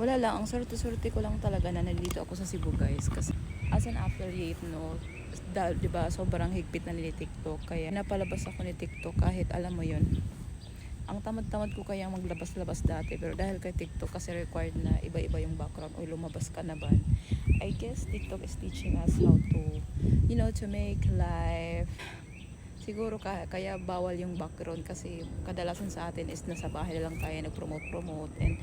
Wala lang, ang swerte-swerte ko lang talaga na nandito ako sa Cebu guys. Kasi as an affiliate, no, diba, sobrang higpit na ni TikTok. Kaya napalabas ako ni TikTok kahit alam mo yon. Ang tamad-tamad ko kaya maglabas-labas dati. Pero dahil kay TikTok kasi required na iba-iba yung background o lumabas ka na ba. I guess TikTok is teaching us how to, to make life. Siguro kaya bawal yung background kasi kadalasan sa atin is nasa bahay lang tayo nag-promote. And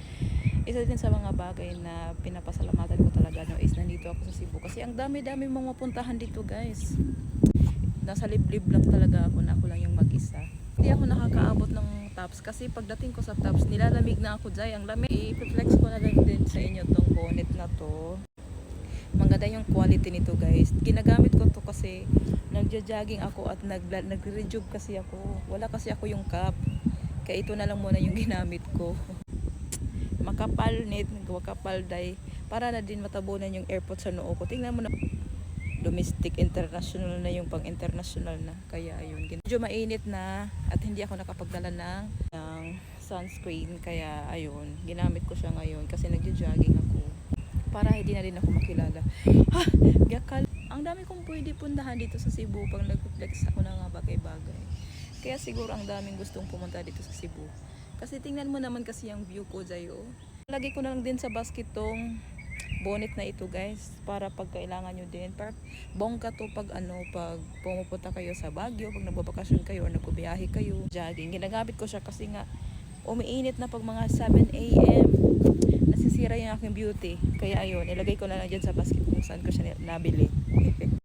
isa din sa mga bagay na pinapasalamatan ko talaga no is nandito ako sa Cebu kasi ang dami-dami mga puntahan dito guys. Nasa liblib lang talaga ako na ako lang yung mag-isa. Hindi ako nakakaabot ng tops kasi pagdating ko sa tops nilalamig na ako dyan. Ang lamig. I-flex ko na lang din sa inyo tong bonnet na to. Maganda yung quality nito guys. Ginagamit ko to kasi nagja-jogging ako at nagre-rejuve kasi ako. Wala kasi ako yung cap. Kaya ito na lang muna yung ginamit ko. Makapal net, nagwakapal dye para na din matabunan yung airport sa noo ko. Tingnan mo na. Domestic, international na yung pang international na. Kaya ayun. Medyo mainit na at hindi ako nakapagdala ng sunscreen. Kaya ayun, ginamit ko siya ngayon kasi nagja-jogging ako. Para hindi na rin ako makilala. Ha! Gakal. Ang dami kong pwede puntahan dito sa Cebu pag nag-flex ako ng mga bagay-bagay. Kaya siguro ang daming gustong pumunta dito sa Cebu. Kasi tingnan mo naman kasi yung view ko dyan. Lagi ko na lang din sa basket tong bonnet na ito guys. Para pag kailangan nyo din. Para bongga to pag pag pumupunta kayo sa Baguio, pag nagbabakasyon kayo or nagbubiyahe kayo. Jogging. Ginagamit ko siya kasi nga umiinit na pag mga 7 AM. Nasisira yung aking beauty. Kaya ayun, ilagay ko na lang dyan sa basket kung saan ko siya nabili.